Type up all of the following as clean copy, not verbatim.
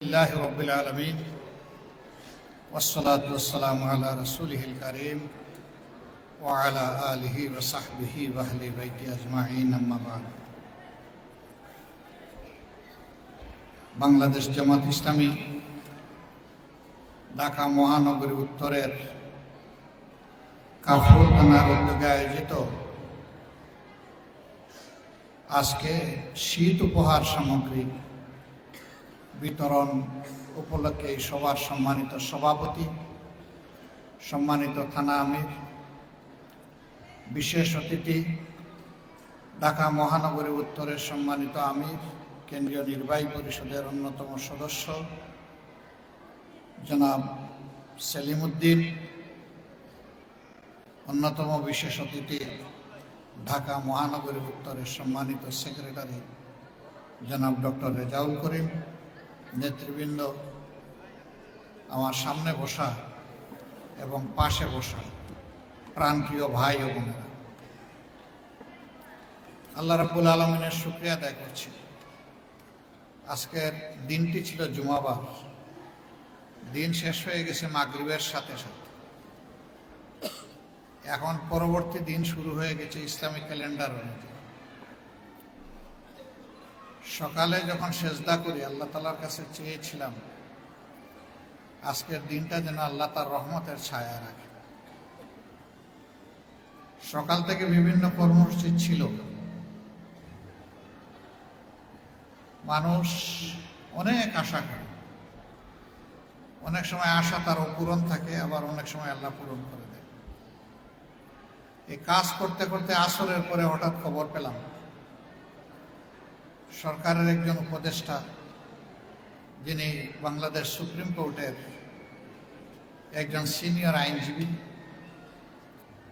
لله رب العالمين والصلاة والسلام على رسوله الكريم وعلى آله وصحبه وأهل بيته أجمعين أما بعد বাংলাদেশ জামাত ইসলামী ঢাকা মহানগরী উত্তরের কাফরুল থানার উদ্যোগে আয়োজিত আজকে শীত উপহার সামগ্রী বিতরণ উপলক্ষে এই সভার সম্মানিত সভাপতি, সম্মানিত থানা আমির, বিশেষ অতিথি ঢাকা মহানগরী উত্তরের সম্মানিত আমির, কেন্দ্রীয় নির্বাহী পরিষদের অন্যতম সদস্য জনাব সেলিম উদ্দিন, অন্যতম বিশেষ অতিথি ঢাকা মহানগরী উত্তরের সম্মানিত সেক্রেটারি জনাব ডক্টর রেজাউল করিম, নেতৃবৃন্দ, আমার সামনে বসা এবং পাশে বসা প্রাণপ্রিয় ভাই ও বোনেরা, আল্লাহ রাব্বুল আলামিনের শুকরিয়া আদায় করছি। আজকের দিনটি ছিল জুমাবার, দিন শেষ হয়ে গেছে মাগরিবের সাথে সাথে। এখন পরবর্তী দিন শুরু হয়ে গেছে ইসলামিক ক্যালেন্ডার অনুযায়ী। সকালে যখন সেজদা করি আল্লাহ তাআলার কাছে চেয়েছিলাম আজকের দিনটা যেন আল্লাহ তার রহমতের ছায়া রাখে। সকাল থেকে বিভিন্ন কর্মসূচি ছিল, মানুষ অনেক আশা করে, অনেক সময় আশা তার অপূরণ থাকে, আবার অনেক সময় আল্লাহ পূরণ করে দেয়। এই কাজ করতে করতে আসরের পরে হঠাৎ খবর পেলাম সরকারের একজন উপদেষ্টা, যিনি বাংলাদেশ সুপ্রিম কোর্টের একজন সিনিয়র আইনজীবী,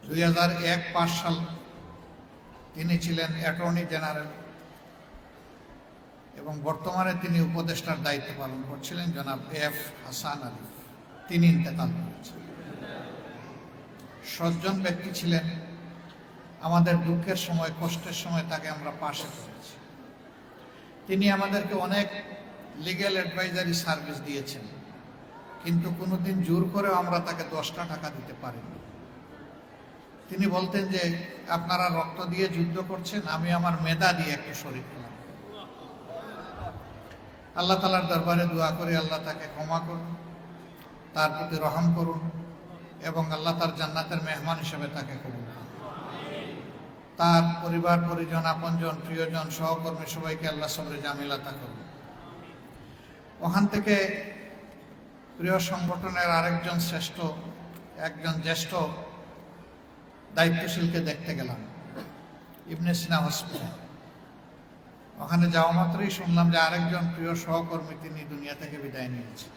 2001 সাল তিনি ছিলেন অ্যাটর্নি জেনারেল এবং বর্তমানে তিনি উপদেষ্টার দায়িত্ব পালন করছিলেন, জনাব এফ হাসান আলী। তিনি ইন্তেকাল করেছেন। সজ্জন ব্যক্তি ছিলেন, আমাদের দুঃখের সময়, কষ্টের সময় তাকে আমরা পাশে করেছি। তিনি আমাদেরকে অনেক লিগ্যাল অ্যাডভাইজারি সার্ভিস দিয়েছেন, কিন্তু কোনোদিন জোর করেও আমরা তাকে 10টা টাকা দিতে পারিনি। তিনি বলতেন যে আপনারা রক্ত দিয়ে যুদ্ধ করছেন, আমি আমার মেধা দিয়ে একটু শরীক হলাম। আল্লাহ তাআলার দরবারে দোয়া করি আল্লাহ তাকে ক্ষমা করুন, তার প্রতি রহম করুন এবং আল্লাহ তার জান্নাতের মেহমান হিসেবে তাকে কবুল করুন। তার পরিবার পরিজন, আপনজন, প্রিয়জন, সহকর্মী সবাইকে আল্লাহ সবরে জামিলা তা করুন। ওখান থেকে প্রিয় সংগঠনের আরেকজন একজন জ্যেষ্ঠ দায়িত্বশীলকে দেখতে গেলাম ইবনে সিনা হসপিটাল। ওখানে যাওয়া মাত্রই শুনলাম যে আরেকজন প্রিয় সহকর্মী তিনি দুনিয়া থেকে বিদায় নিয়েছে।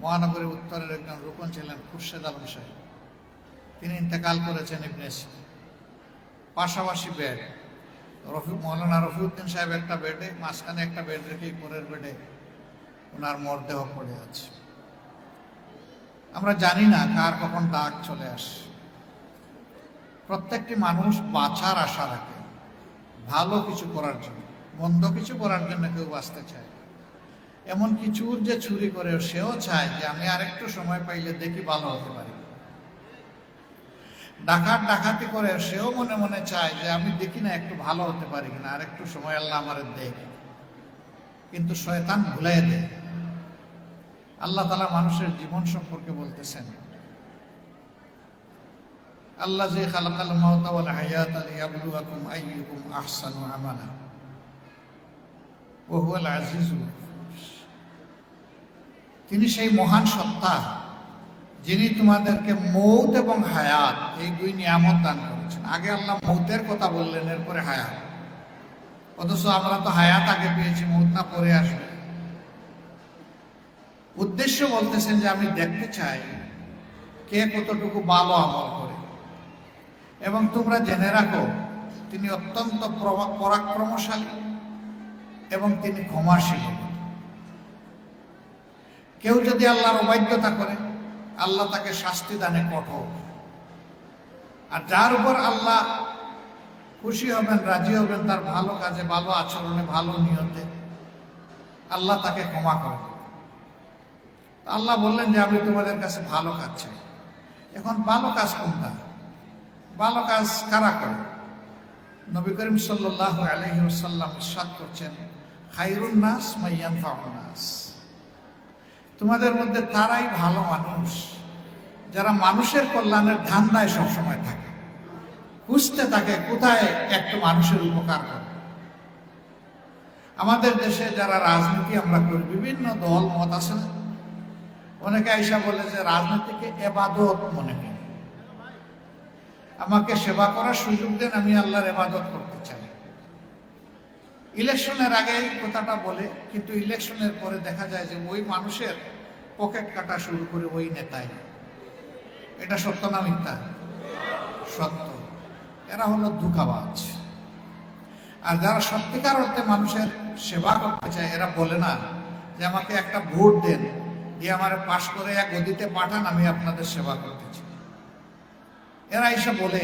মহানগরী উত্তরের একজন রুকন ছিলেন খুরশেদ আলম সাহেব, তিনি ইন্তেকাল করেছেন ইবনে সিনা। পাশাপাশি বেড, মৌলানা রফিউদ্দিন সাহেব একটা বেডে, মাঝখানে একটা বেড রেখে পরের বেডে ওনার মরদেহ পড়ে আছে। আমরা জানি না কার কখন ডাক চলে আসে। প্রত্যেকটি মানুষ বাঁচার আশা রাখে, ভালো কিছু করার জন্য, মন্দ কিছু করার জন্য কেউ বাঁচতে চায়। এমন কিছুর যে চুরি করে সেও চায় যে আমি আরেকটু সময় পাইলে দেখি ভালো হতে পারি। ডাকাতি করে সেও মনে মনে চায় যে আমি দেখি না একটু ভালো হতে পারি কিনা, আর একটু সময় আল্লাহ আমার দেখ। কিন্তু শয়তান ভুলাই দেয়। আল্লাহ তাআলা মানুষের জীবন সম্পর্কে বলতেছেন, আল্লাহ যে খালাকাল মাউতা ওয়াল হায়াতা লিয়াবলুয়াকুম আইয়ুকুম আহসানু আমালা ওয়া হুয়াল আজিজুল গাফুর। তিনি সেই মহান সত্তা যিনি তোমাদেরকে মৌত এবং হায়াত এই দুই নিয়ামত দান করেছেন। আগে আল্লাহ মৌতের কথা বললেন, এরপরে হায়াত। অথচ আমরা তো হায়াত আগে পেয়েছি, মৌত না পরে আসবে। উদ্দেশ্য বলতেছেন যে আমি দেখতে চাই কে কতটুকু ভালো আমল করে, এবং তোমরা জেনে রাখো তিনি অত্যন্ত পরাক্রমশালী এবং তিনি ক্ষমাশীল। কেউ যদি আল্লাহর অবাধ্যতা করে আল্লাহ তাকে শাস্তি দানে কঠোর, আর যার উপর আল্লাহ খুশি হবেন, রাজি হবেন, তার ভালো কাজে, ভালো আচরণে, ভালো নিয়তে আল্লাহ তাকে ক্ষমা করে দেবেন। আল্লাহ বললেন যে আমি তোমাদের কাছে ভালো কাজ চাই। এখন ভালো কাজ কোনটা? ভালো কাজ কারা করে? নবী করিম সাল্লাল্লাহু আলাইহি ওয়াসাল্লাম ইরশাদ করছেন, খায়রুন নাস মাইয়ানফাউন নাস। তোমাদের মধ্যে তারাই ভালো মানুষ যারা মানুষের কল্যাণের ধান্দায় সবসময় থাকে, খুঁজতে থাকে কোথায় একটু মানুষের উপকার করে। আমাদের দেশে যারা রাজনীতি আমরা করি, বিভিন্ন দল মত আছে না, অনেকে আইসা বলে যে রাজনীতিকে এবাদত মনে করি। আমাকে সেবা করার সুযোগ দেন, আমি আল্লাহর এবাদত করতে চাই। ইলেকশনের আগে এই কথাটা বলে, কিন্তু ইলেকশনের পরে দেখা যায় যে ওই মানুষের পকেট কাটা শুরু করে ওই নেতাই। এটা সত্য না মিথ্যা? সত্য। এরা হলো ধোঁকাবাজ। আর যারা সত্যিকার অর্থে মানুষের সেবা করতে চায়, এরা বলে না যে আমাকে একটা ভোট দেন, দিয়ে আমার পাশ করে এক গদিতে পাঠান, আমি আপনাদের সেবা করতে চাই। এরা এসে বলে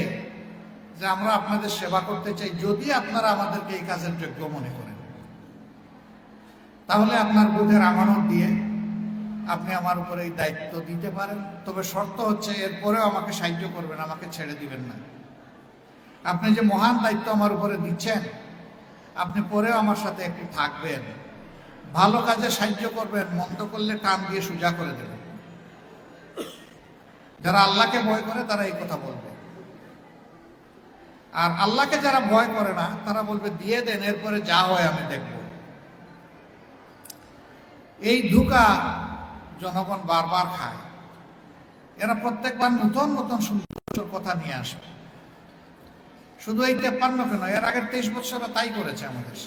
যে আমরা আপনাদের সেবা করতে চাই, যদি আপনারা আমাদেরকে এই কাজের যোগ্য মনে করেন, তাহলে আপনার বুথের আমানত দিয়ে আপনি আমার উপরে এই দায়িত্ব দিতে পারেন। তবে শর্ত হচ্ছে এরপরেও আমাকে সাহায্য করবেন, আমাকে ছেড়ে দিবেন না। আপনি যে মহান দায়িত্ব আমার উপরে দিচ্ছেন, আপনি পরেও আমার সাথে একটু থাকবেন, ভালো কাজে সাহায্য করবেন, মন্দ করলে টান দিয়ে সোজা করে দেবেন। যারা আল্লাহকে ভয় করে তারা এই কথা বলবে, আর আল্লাহকে যারা ভয় করে না তারা বলবে দিয়ে দেন, এরপরে যা হয় আমি দেখব। এই ধোঁকা জনগণ বারবার খায়। এরা প্রত্যেকবার নতুন নতুন সুন্দর কথা নিয়ে আসে। শুধু এই 53 কেন, এর আগের 23 বছর তাই করেছে আমাদের।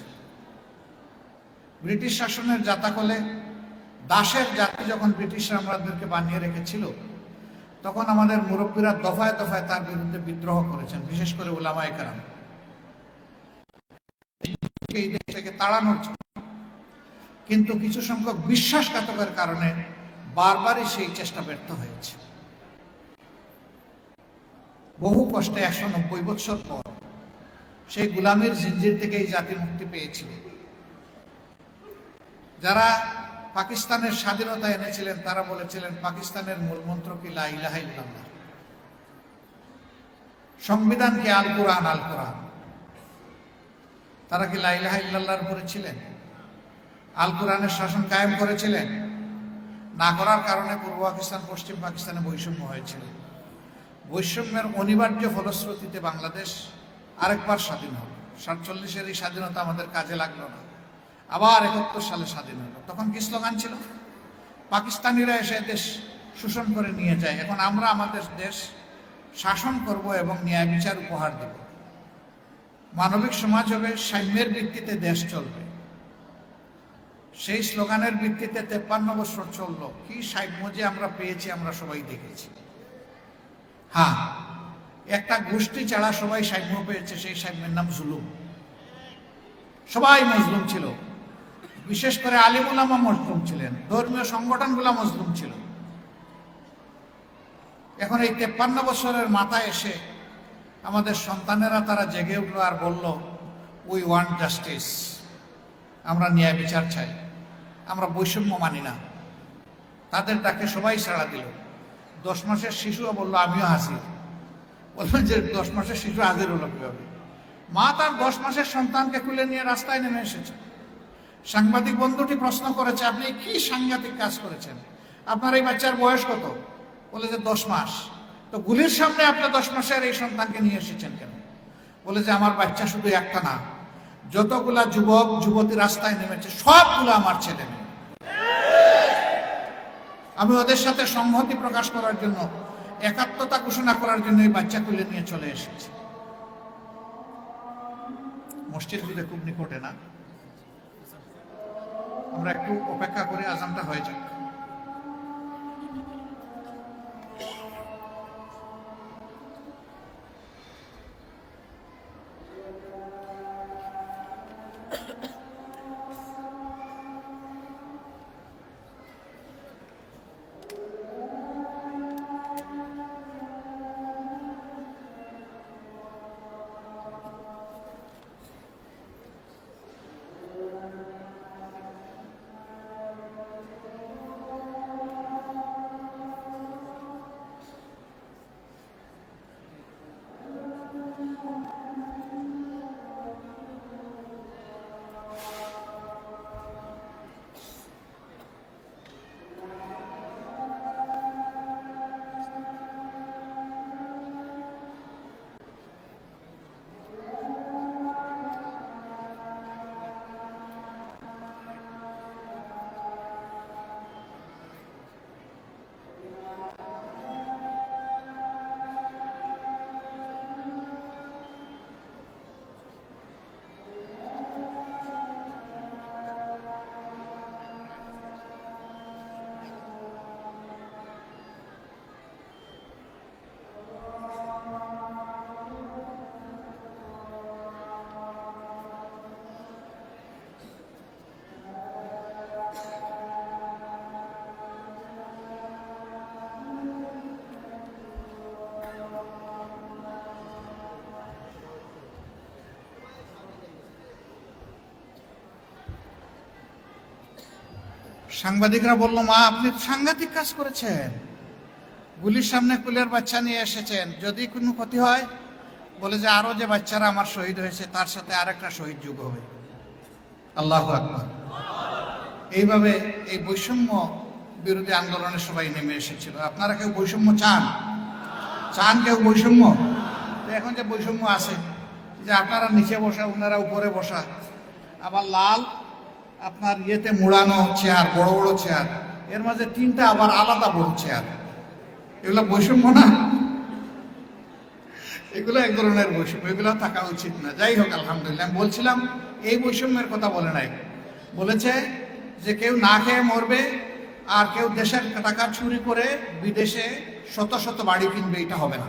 ব্রিটিশ শাসনের জাতাকলে দাসের জাতি যখন ব্রিটিশরা আমাদেরকে বানিয়ে রেখেছিল, তখন আমাদের মুরব্বীরা দফায় দফায় তার বিরুদ্ধে বিদ্রোহ করেছেন, বিশেষ করে উলামায়ে কেরাম। এই দেশ থেকে তাড়ানোর জন্য, কিন্তু কিছু সংখ্যক বিশ্বাসঘাতকের কারণে বারবারই সেই চেষ্টা ব্যর্থ হয়েছে। বহু কষ্টে 190 বছর পর সেই গুলামির জিঞ্জির থেকে এই জাতি মুক্তি পেয়েছিল। যারা পাকিস্তানের স্বাধীনতা এনেছিলেন তারা বলেছিলেন পাকিস্তানের মূলমন্ত্র কি লা ইলাহা ইল্লাল্লাহ, সংবিধান কি আল কোরআন আল কোরআন। তারা কি লা ইলাহা ইল্লাল্লাহর উপরে ছিলেন? আল কোরআনের শাসন কায়েম করেছিলেন? না করার কারণে পূর্ব পাকিস্তান পশ্চিম পাকিস্তানে বৈষম্য হয়েছিল। বৈষম্যের অনিবার্য ফলশ্রুতিতে বাংলাদেশ আরেকবার স্বাধীন হল। 47-এর এই স্বাধীনতা আমাদের কাজে লাগলো না, আবার 71 সালে স্বাধীন হলো। তখন কি স্লোগান ছিল? পাকিস্তানিরা এসে দেশ শোষণ করে নিয়ে যায়, এখন আমরা আমাদের দেশ শাসন করব এবং ন্যায় বিচার উপহার দেব, মানবিক সমাজ হবে, সাম্যের ভিত্তিতে দেশ চলবে। সেই স্লোগানের ভিত্তিতে 53 বছর চললো। কি সাম্য যে আমরা পেয়েছি আমরা সবাই দেখেছি। হ্যাঁ, একটা গোষ্ঠী ছাড়া সবাই সাম্য পেয়েছে, সেই সাম্যের নাম জুলুম। সবাই মজলুম ছিল, বিশেষ করে আলিম উলামা মজলুম ছিলেন, ধর্মীয় সংগঠনগুলো মজলুম ছিল। এখন এই 53 বছরের মাথায় এসে আমাদের সন্তানেরা তারা জেগে উঠলো আর বলল উই ওয়ান্ট জাস্টিস, আমরা ন্যায় বিচার চাই, আমরা বৈষম্য মানি না। তাদের ডাকে সবাই সাড়া দিল। 10 মাসের শিশুও বললো আমিও হাসি। বললেন যে 10 মাসের শিশু হাজির হলো কিভাবে? মা তার 10 মাসের সন্তানকে খুলে নিয়ে রাস্তায় নেমে এসেছে। সাংবাদিক বন্ধুটি প্রশ্ন করেছে, আপনি কি সাংঘাতিক কাজ করেছেন? আপনার এই বাচ্চার বয়স কত? বলে যে 10 মাস। তো গুলির সামনে আপনি 10 মাসের এই সন্তানকে নিয়ে এসেছেন কেন? বলে যে আমার বাচ্চা শুধু একটা না, যতগুলা যুবক যুবতী রাস্তায় নেমেছে সবগুলো আমার ছেলে মেয়ে। আমি ওদের সাথে সংহতি প্রকাশ করার জন্য, একাত্মতা ঘোষণা করার জন্য এই বাচ্চা তুলে নিয়ে চলে এসেছি। মসজিদ খুঁজে খুব নিকটে না, আমরা একটু অপেক্ষা করে আজানটা হয়ে যাক। সাংবাদিকরা বলল, মা আপনি সাংঘাতিক কাজ করেছেন, গুলির সামনে কুলের বাচ্চা নিয়ে এসেছেন, যদি কোনো ক্ষতি হয়, বলে যে আরো যে বাচ্চারা আমার শহীদ হয়েছে তার সাথে আরেকটা শহীদ যুগ হবে। আল্লাহু আকবার। এইভাবে এই বৈষম্য বিরোধী আন্দোলনে সবাই নেমে এসেছিল। আপনারা কেউ বৈষম্য চান? কেউ বৈষম্য? এখন যে বৈষম্য আছে, যে আপনারা নিচে বসা, ওনারা উপরে বসা, আবার লাল আপনার ইয়েতে মোড়ানো চেয়ার, বড় বড় চেয়ার, এর মাঝে তিনটা আবার আলাদা বড় চেয়ার, এগুলো বৈষম্য না? এগুলো এক ধরনের বৈষম্য, এগুলো থাকা উচিত না। যাই হোক, আলহামদুলিল্লাহ। আমি বলছিলাম এই বৈষম্যের কথা বলে নাই, বলেছে যে কেউ না খেয়ে মরবে আর কেউ দেশের টাকা চুরি করে বিদেশে শত শত বাড়ি কিনবে, এটা হবে না।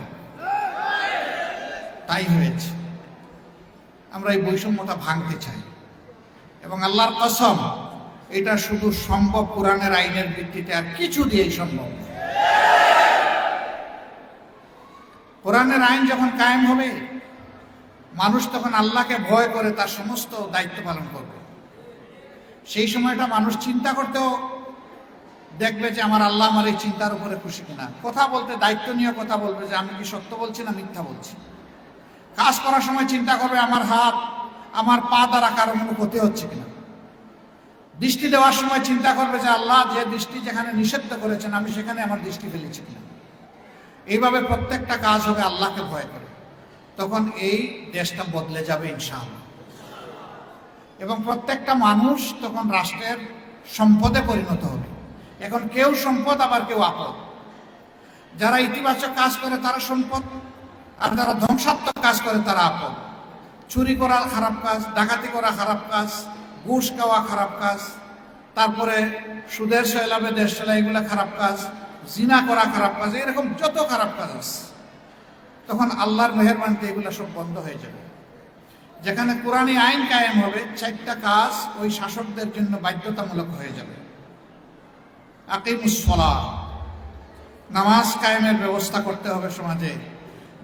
তাই হয়েছে। আমরা এই বৈষম্যটা ভাঙতে চাই এবং আল্লাহর কসম এটা শুধু সম্ভব কোরআনের আইনের ভিত্তিতে, আর কিছু দিয়েই সম্ভব। কোরআনের আইন যখন কায়েম হবে, মানুষ তখন আল্লাহকে ভয় করে তার সমস্ত দায়িত্ব পালন করবে। সেই সময়টা মানুষ চিন্তা করতেও দেখবে যে আমার আল্লাহ আমার এই চিন্তার উপরে খুশি কিনা। কথা বলতে দায়িত্ব নিয়ে কথা বলবে যে আমি কি সত্য বলছি না মিথ্যা বলছি। কাজ করার সময় চিন্তা করবে আমার হাত আমার পা দ্বারা কারো কোনো ক্ষতি হচ্ছে কিনা। দৃষ্টি দেওয়ার সময় চিন্তা করবে যে আল্লাহ যে দৃষ্টি যেখানে নিষিদ্ধ করেছেন আমি সেখানে আমার দৃষ্টি ফেলেছি কিনা। এইভাবে প্রত্যেকটা কাজ হবে আল্লাহকে ভয় করে। তখন এই দেশটা বদলে যাবে ইনশাআল্লাহ, এবং প্রত্যেকটা মানুষ তখন রাষ্ট্রের সম্পদে পরিণত হবে। এখন কেউ সম্পদ, আবার কেউ আপদ। যারা ইতিবাচক কাজ করে তারা সম্পদ, আর যারা ধ্বংসাত্মক কাজ করে তারা আপদ। চুরি করা খারাপ কাজ, ডাকাতি করা খারাপ কাজ, ঘুষ খাওয়া খারাপ কাজ, তারপরে সুদের সয়লাভে দেশ চলা, এগুলো খারাপ কাজ, জিনা করা খারাপ কাজ, এরকম যত খারাপ কাজ আছে, তখন আল্লাহর মেহেরবানিতে এগুলো সব বন্ধ হয়ে যাবে। যেখানে কোরআনী আইন কায়েম হবে, 4টা কাজ ওই শাসকদের জন্য বাধ্যতামূলক হয়ে যাবে। আকিমুস সালাহ, নামাজ কায়েমের ব্যবস্থা করতে হবে সমাজে।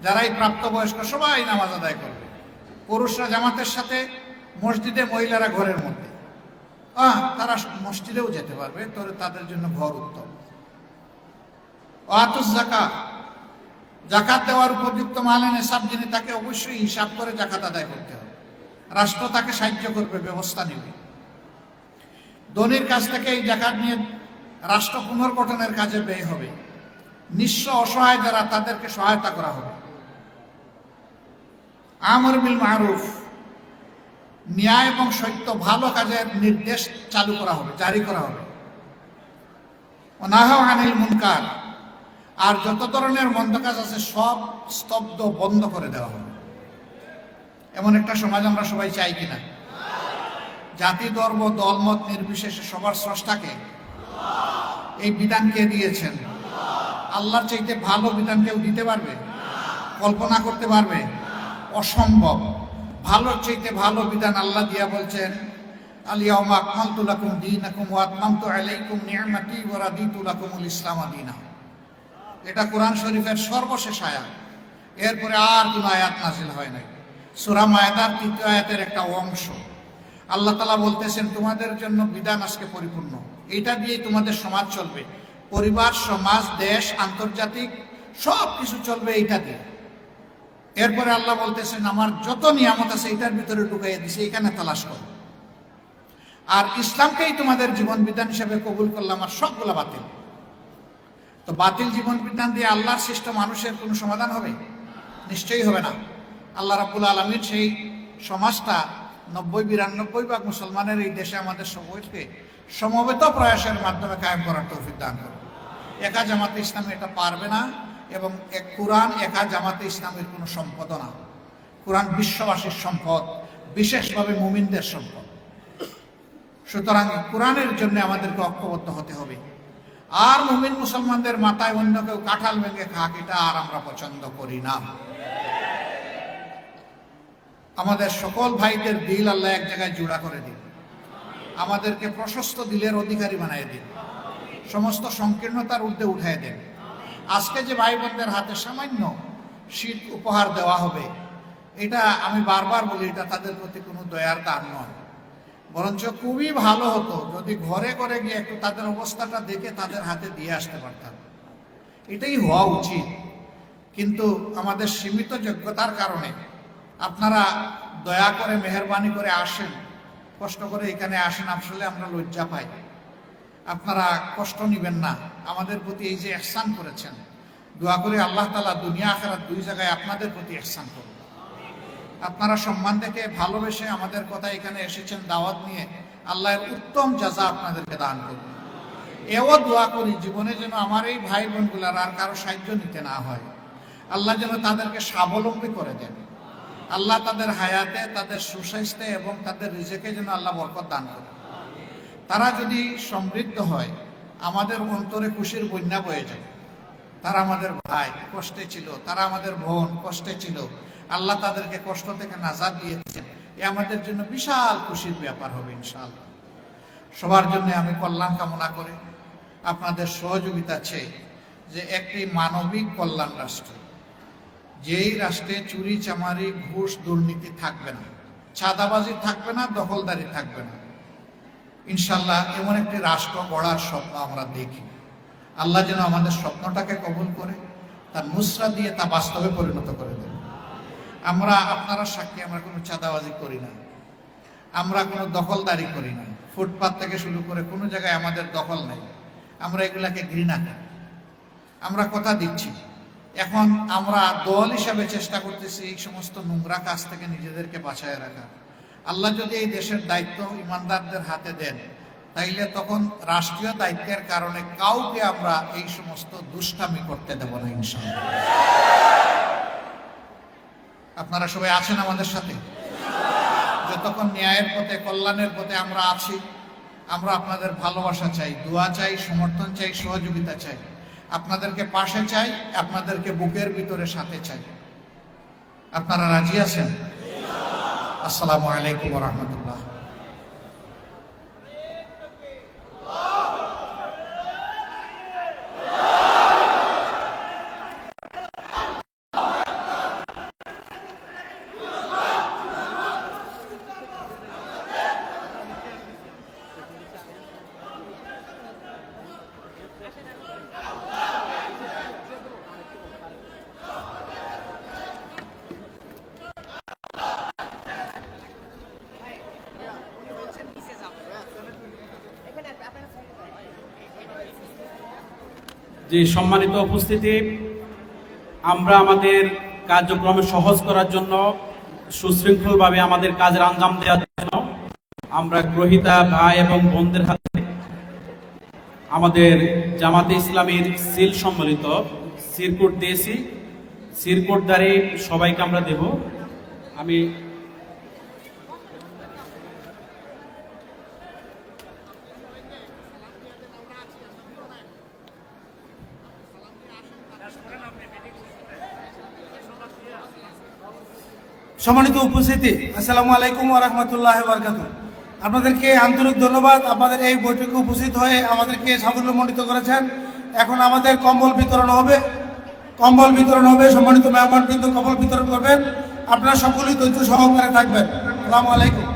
যারাই প্রাপ্তবয়স্ক সবাই নামাজ আদায় করবে। পুরুষরা জামাতের সাথে, মসজিদে, মহিলারা ঘরের মধ্যে। তারা মসজিদেও যেতে পারবে, তবে তাদের জন্য ঘর উত্তম। ওয়াতুজ যাকাত, যাকাত দেওয়ার উপযুক্ত মালে নেশাব যিনি, তাকে অবশ্যই হিসাব করে যাকাত আদায় করতে হবে। রাষ্ট্র তাকে সাহায্য করবে, ব্যবস্থা নেবে। ধনীর কাছ থেকে এই যাকাত নিয়ে রাষ্ট্র পুনর্গঠনের কাজে ব্যয় হবে। নিঃস্ব অসহায় যারা, তাদেরকে সহায়তা করা হবে। আমর বিল মারুফ, ন্যায় এবং সত্য ভালো কাজের নির্দেশ চালু করা হবে, জারি করা হবে। নাহ আনিল মুনকার, আর যত ধরনের মন্দ কাজ আছে সব স্তব্ধ, বন্ধ করে দেওয়া হবে। এমন একটা সমাজ আমরা সবাই চাই কিনা? জাতি, ধর্ম, দলমত নির্বিশেষে সবার স্রষ্টাকে। এই বিধান কে দিয়েছেন? আল্লাহর চাইতে ভালো বিধান কেউ দিতে পারবে? কল্পনা করতে পারবে? অসম্ভব। ভালোর চাইতে ভালো বিধান আল্লাহ দিয়া বলছেন, আল-ইয়াওমা আকমালতু লাকুম দীনাকুম ওয়া আতমামতু আলাইকুম নি'মাতি ওয়া রাদিতু লাকুমুল ইসলাম দীনা। এটা কোরআন শরীফের সর্বশেষ আয়াত। এরপরে আর কোনো আয়াত নাযিল হয় নাই। সূরা মায়েদার 3য় আয়াতের একটা অংশ। আল্লাহ তাআলা বলতেছেন, তোমাদের জন্য বিধান আজকে পরিপূর্ণ। এটা দিয়েই তোমাদের সমাজ চলবে। পরিবার, সমাজ, দেশ, আন্তর্জাতিক সব কিছু চলবে এইটা দিয়ে। এরপরে আল্লাহ বলতেছেন, আমার যত নিয়ামত আছে এটার ভিতরে ঢুকাইয়া দিছে, এখানে তালাশ করো। আর ইসলামকেই তোমাদের জীবন বিধান হিসেবে কবুল করলাম, আর সবগুলা বাতিল। তো বাতিল জীবন বিধান দিয়ে আল্লাহর সৃষ্ট মানুষের কোনো সমাধান হবে? নিশ্চয়ই হবে না। আল্লাহ রাব্বুল আলামিন সেই সমাজটা 90-92 ভাগ মুসলমানের এই দেশে আমাদের সবাইকে সমবেত প্রয়াসের মাধ্যমে কায়েম করার তৌফিক দান করুন। একা জামাতে ইসলামী এটা পারবে না, এবং কোরআন একা জামাতে ইসলামের কোনো সম্পদ না। কোরআন বিশ্ববাসীর সম্পদ, বিশেষভাবে মুমিনদের সম্পদ। সুতরাং কোরআনের জন্য আমাদেরকে ঐক্যবদ্ধ হতে হবে। আর মুমিন মুসলমানদের মাথায় অন্য কেউ কাঁঠাল ভেঙে খাক, এটা আর আমরা পছন্দ করি না। আমাদের সকল ভাইদের দিল আল্লাহ এক জায়গায় জোড়া করে দিন। আমাদেরকে প্রশস্ত দিলের অধিকারী বানিয়ে দিন। সমস্ত সংকীর্ণতার ঊর্ধ্বে উঠায় দেন। আজকে যে ভাই বোনদের হাতে সামান্য শীত উপহার দেওয়া হবে, এটা আমি বারবার বলি, এটা তাদের প্রতি কোনো দয়ার দান নয়। বরঞ্চ খুবই ভালো হতো যদি ঘরে ঘরে গিয়ে একটু তাদের অবস্থাটা দেখে তাদের হাতে দিয়ে আসতে পারতাম। এটাই হওয়া উচিত। কিন্তু আমাদের সীমিত যোগ্যতার কারণে আপনারা দয়া করে মেহেরবানি করে আসেন, কষ্ট করে এখানে আসেন, আসলে আমরা লজ্জা পাই। আপনারা কষ্ট নেবেন না, আমাদের প্রতি এই যে ইহসান করেছেন, দোয়া করে আল্লাহ তাআলা দুনিয়া আখিরাত দুই জায়গায় আপনাদের প্রতি ইহসান করুন। আপনারা সম্মান দেখে ভালোবেসে আমাদের কথা এখানে এসেছেন দাওয়াত নিয়ে, আল্লাহর উত্তম জাযা আপনাদেরকে দান করুন। এও দোয়া করি জীবনে যেন আমার এই ভাই বোনগুলার আর কারো সাহায্য নিতে না হয়, আল্লাহ যেন তাদেরকে স্বাবলম্বী করে দেন। আল্লাহ তাদের হায়াতে, তাদের সুস্বাস্থ্যে এবং তাদের রিজেকে যেন আল্লাহ বরকত দান করে। তারা যদি সমৃদ্ধ হয়, আমাদের অন্তরে খুশির বন্যা বয়ে যায়। তারা আমাদের ভাই, কষ্টে ছিল, তারা আমাদের বোন, কষ্টে ছিল, আল্লাহ তাদেরকে কষ্ট থেকে নাজাত দিয়েছেন, এ আমাদের জন্য বিশাল খুশির ব্যাপার হবে ইনশাআল্লাহ। সবার জন্য আমি কল্যাণ কামনা করে আপনাদের সহযোগিতা চেয়ে যে একটি মানবিক কল্যাণ রাষ্ট্র, যেই রাষ্ট্রে চুরি চামারি ঘুষ দুর্নীতি থাকবে না, চাঁদাবাজি থাকবে না, দখলদারি থাকবে না, ইনশাল্লাহ এমন একটি রাষ্ট্র গড়ার স্বপ্ন আমরা দেখি। আল্লাহ যেন আমাদের স্বপ্নটাকে কবুল করে তার নুসরা দিয়ে তা বাস্তবে পরিণত করে দেন। আমরা আপনারা সাক্ষী, আমরা কোনো চাঁদাবাজি করি না, আমরা কোনো দখলদারি করি না, ফুটপাত থেকে শুরু করে কোনো জায়গায় আমাদের দখল নেই। আমরা এগুলাকে ঘৃণা করি। আমরা কথা দিচ্ছি, এখন আমরা দল হিসাবে চেষ্টা করতেছি এই সমস্ত নোংরা কাজ থেকে নিজেদেরকে বাঁচায় রাখা। আল্লাহ যদি এই দেশের দায়িত্ব ইমানদারদের হাতে দেন, তাইলে তখন রাষ্ট্রীয় দায়িত্বের কারণে কাউকে আমরা এই সমস্ত দুষ্টামি করতে দেব না ইনশাআল্লাহ। আপনারা সবাই আছেন আমাদের সাথে? যতক্ষণ ন্যায়ের পথে, কল্যাণের পথে আমরা আছি, আমরা আপনাদের ভালোবাসা চাই, দোয়া চাই, সমর্থন চাই, সহযোগিতা চাই, আপনাদেরকে পাশে চাই, আপনাদেরকে বুকের ভিতরে সাথে চাই। আপনারা রাজি আছেন? আসসালামু আলাইকুম ওয়া রাহমাতুল্লাহ। যে সম্মানিত উপস্থিতি, আমরা আমাদের কার্যক্রম সহজ করার জন্য, সুশৃঙ্খলভাবে আমাদের কাজের আঞ্জাম দেওয়ার জন্য আমরা গ্রহীতা ভাই এবং বোনদের হাতে আমাদের জামাতে ইসলামীর সিল সম্মিলিত সিরকুট দিয়েছি। সিরকুট দ্বারে সবাইকে আমরা দেব। আমি সম্মানিত উপস্থিতি, আসসালামু আলাইকুম ওয়া রাহমাতুল্লাহি ওয়া বারাকাতুহু। আপনাদেরকে আন্তরিক ধন্যবাদ, আপনাদের এই বৈঠকে উপস্থিত হয়ে আমাদেরকে সাফল্যমণ্ডিত করেছেন। এখন আমাদের কম্বল বিতরণ হবে, সম্মানিত মেহমান কিন্তু কম্বল বিতরণ করবেন। আপনারা সকলেই ধৈর্য সহকারে থাকবেন। আসসালামু আলাইকুম।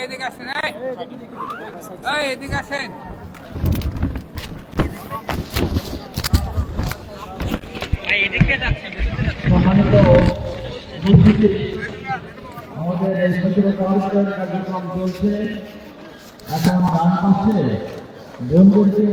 এদিকে আসেন, এদিকে আসেন। সম্মানিত উপস্থিতি, আমাদের এই সচিব কার্যক্রম চলছে। এখন ডান পাশে বন্ধুকে